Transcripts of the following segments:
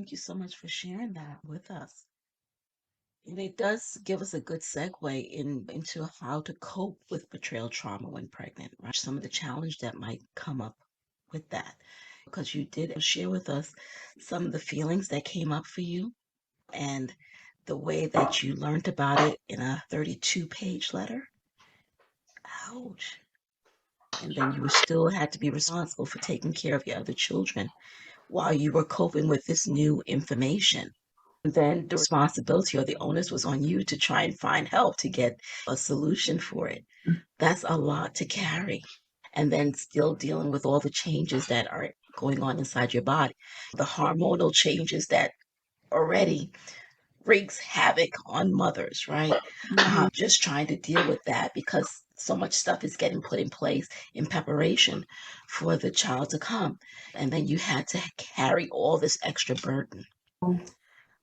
Thank you so much for sharing that with us. And it does give us a good segue into how to cope with betrayal trauma when pregnant, right? Some of the challenge that might come up with that. Because you did share with us some of the feelings that came up for you and the way that you learned about it in a 32-page letter. Ouch. And then you still had to be responsible for taking care of your other children while you were coping with this new information. And then the responsibility or the onus was on you to try and find help to get a solution for it. That's a lot to carry. And then still dealing with all the changes that are going on inside your body, the hormonal changes that already wreaks havoc on mothers, right? Mhm. Just trying to deal with that because so much stuff is getting put in place in preparation for the child to come. And then you had to carry all this extra burden.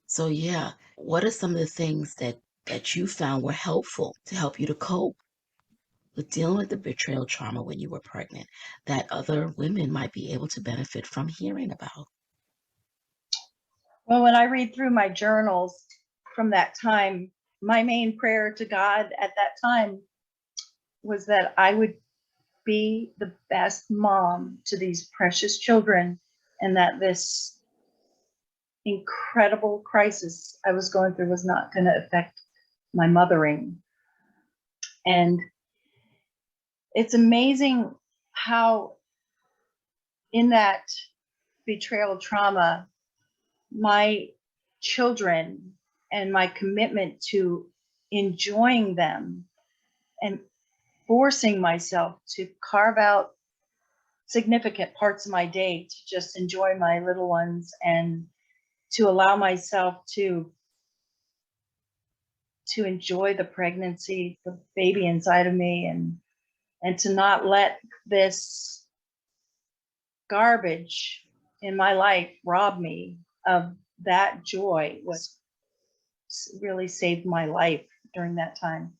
So yeah, what are some of the things that you found were helpful to help you to cope with dealing with the betrayal trauma when you were pregnant that other women might be able to benefit from hearing about? Well, when I read through my journals from that time, my main prayer to God at that time was that I would be the best mom to these precious children and that this incredible crisis I was going through was not going to affect my mothering. And it's amazing how, in that betrayal trauma, my children and my commitment to enjoying them and forcing myself to carve out significant parts of my day to just enjoy my little ones and to allow myself to enjoy the pregnancy, the baby inside of me, and to not let this garbage in my life rob me of that joy was really saved my life during that time.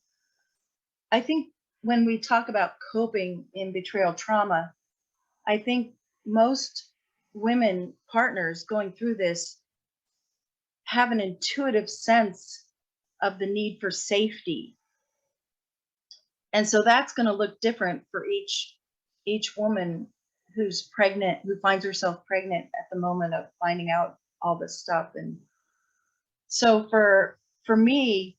I think when we talk about coping in betrayal trauma, I think most women partners going through this have an intuitive sense of the need for safety. And so that's going to look different for each woman who's pregnant, who finds herself pregnant at the moment of finding out all this stuff. And so for me,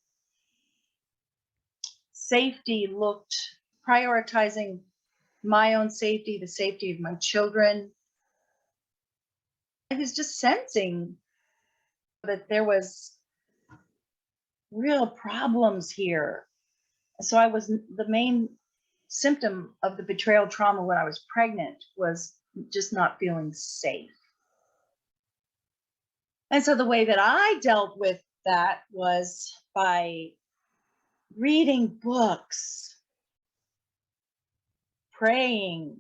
safety looked prioritizing my own safety, the safety of my children. I was just sensing that there was real problems here. So I was the main symptom of the betrayal trauma when I was pregnant was just not feeling safe. And so the way that I dealt with that was by reading books, praying,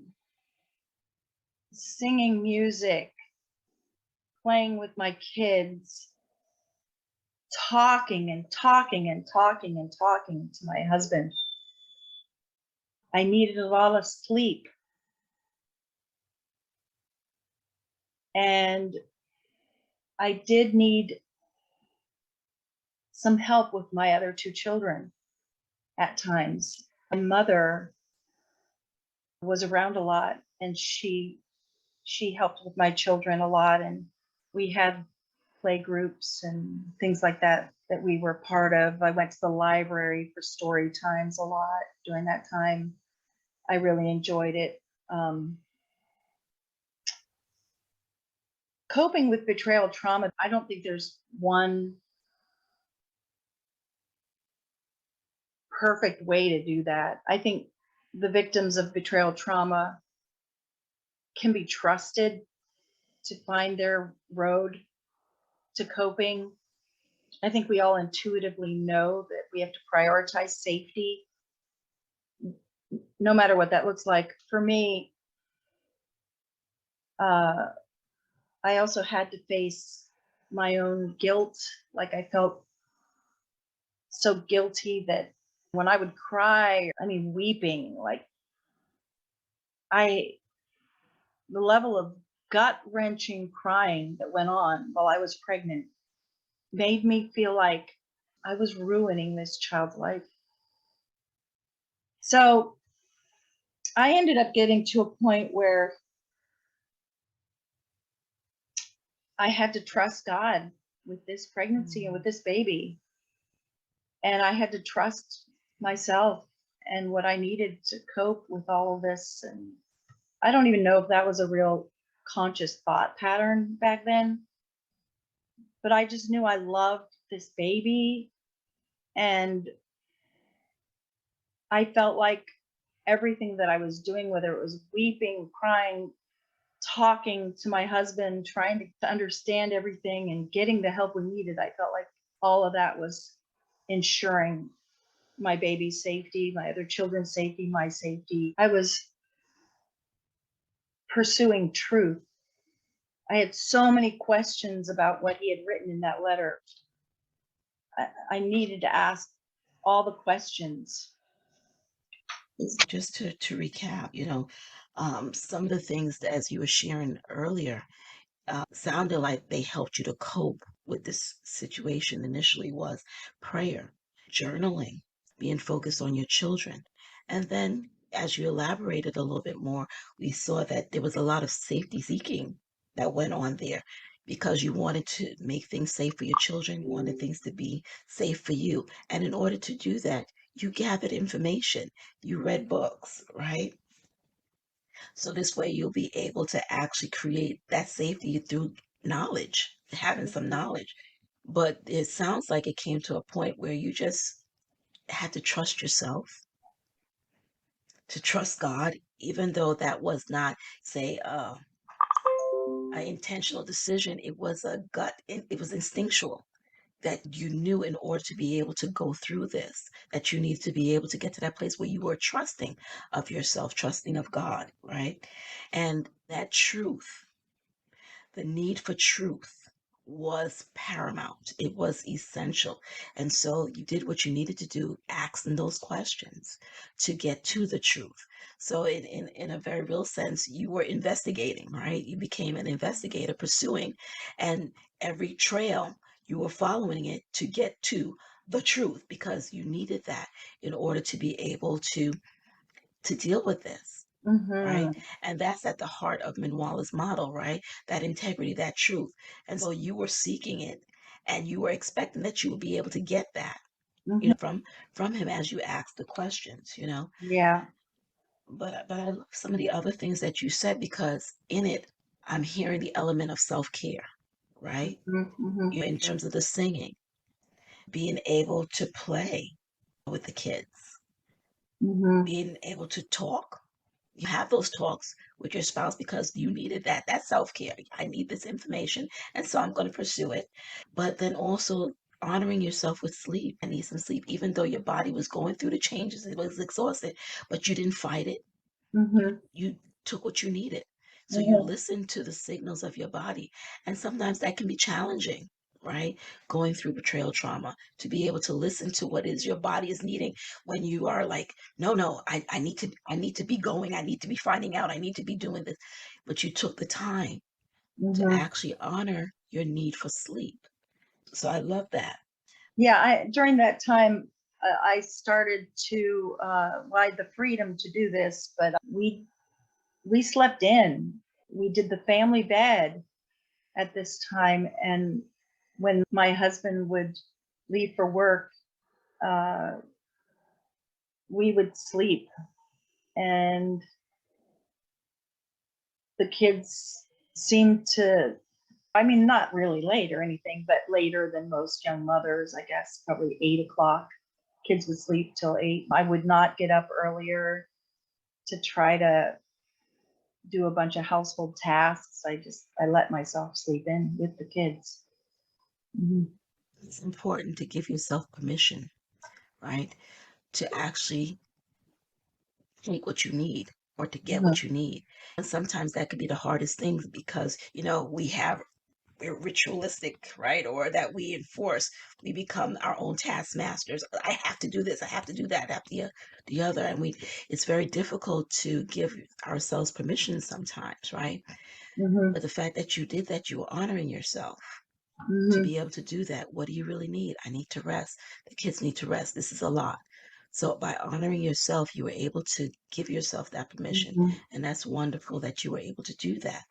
singing music, playing with my kids, talking and talking and talking and talking to my husband. I needed a lot of sleep. And I did need some help with my other two children at times. My mother was around a lot and she helped with my children a lot, and we had play groups and things like that that we were part of. I went to the library for story times a lot during that time. I really enjoyed it. Coping with betrayal trauma, I don't think there's one perfect way to do that. I think the victims of betrayal trauma can be trusted to find their road to coping. I think we all intuitively know that we have to prioritize safety, no matter what that looks like. For me, uh, I also had to face my own guilt. Like I felt so guilty that when I would cry, I mean, weeping, like I, the level of gut-wrenching crying that went on while I was pregnant made me feel like I was ruining this child's life. So I ended up getting to a point where I had to trust God with this pregnancy and with Mm. this baby. And I had to trust myself and what I needed to cope with all of this. And I don't even know if that was a real conscious thought pattern back then, but I just knew I loved this baby. And I felt like everything that I was doing, whether it was weeping, crying, talking to my husband, trying to understand everything and getting the help we needed, I felt like all of that was ensuring my baby's safety, my other children's safety, my safety. I was pursuing truth. I had so many questions about what he had written in that letter. I needed to ask all the questions. Just to recap, some of the things that, as you were sharing earlier, sounded like they helped you to cope with this situation initially was prayer, journaling, being focused on your children. And then as you elaborated a little bit more, we saw that there was a lot of safety seeking that went on there because you wanted to make things safe for your children, you wanted things to be safe for you. And in order to do that, you gathered information, you read books, right? So this way you'll be able to actually create that safety through knowledge, having some knowledge. But it sounds like it came to a point where you just had to trust yourself, to trust God, even though that was not, say, an intentional decision. It was a gut, it was instinctual that you knew in order to be able to go through this, that you need to be able to get to that place where you were trusting of yourself, trusting of God, right? And that truth, the need for truth was paramount. It was essential. And so you did what you needed to do, asking those questions to get to the truth. So in a very real sense, you were investigating, right? You became an investigator pursuing, and every trail you were following it to get to the truth because you needed that in order to be able to deal with this, right? Mm-hmm. And that's at the heart of Minwala's model, right? That integrity, that truth. And so you were seeking it and you were expecting that you would be able to get that, Mm-hmm. from him as you asked the questions. Yeah. But I love some of the other things that you said because in it I'm hearing the element of self-care, right? Mm-hmm. In terms of the singing, being able to play with the kids, Mm-hmm. being able to talk, you have those talks with your spouse because you needed that. That's self-care. I need this information, and so I'm going to pursue it. But then also honoring yourself with sleep. I need some sleep, even though your body was going through the changes. It was exhausted, but you didn't fight it. you Mm-hmm. you took what you needed. So you Mm-hmm. listen to the signals of your body. And sometimes that can be challenging, right? Going through betrayal trauma, to be able to listen to what is your body is needing when you are like, no, I need to be going, I need to be finding out, I need to be doing this. But you took the time to Mm-hmm. actually honor your need for sleep. So I love that. Yeah. During that time, I started to, well, I had the freedom to do this, but we slept in. We did the family bed at this time, and when my husband would leave for work, uh, we would sleep, and the kids seemed to, I mean, not really late or anything, but later than most young mothers, I guess, probably 8 o'clock. Kids would sleep till 8. I would not get up earlier to try to do a bunch of household tasks. I let myself sleep in with the kids. Mhm. It's important to give yourself permission, right? To actually take what you need or to get Mhm. what you need. And sometimes that could be the hardest things because, we're ritualistic, right? Or that we enforce. We become our own taskmasters. I have to do this. I have to do that. I have to do the other. And it's very difficult to give ourselves permission sometimes, right? Mhm. But the fact that you did that, you were honoring yourself to Mhm. be able to do that. What do you really need? I need to rest. The kids need to rest. This is a lot. So by honoring yourself, you were able to give yourself that permission. Mhm. And that's wonderful that you were able to do that.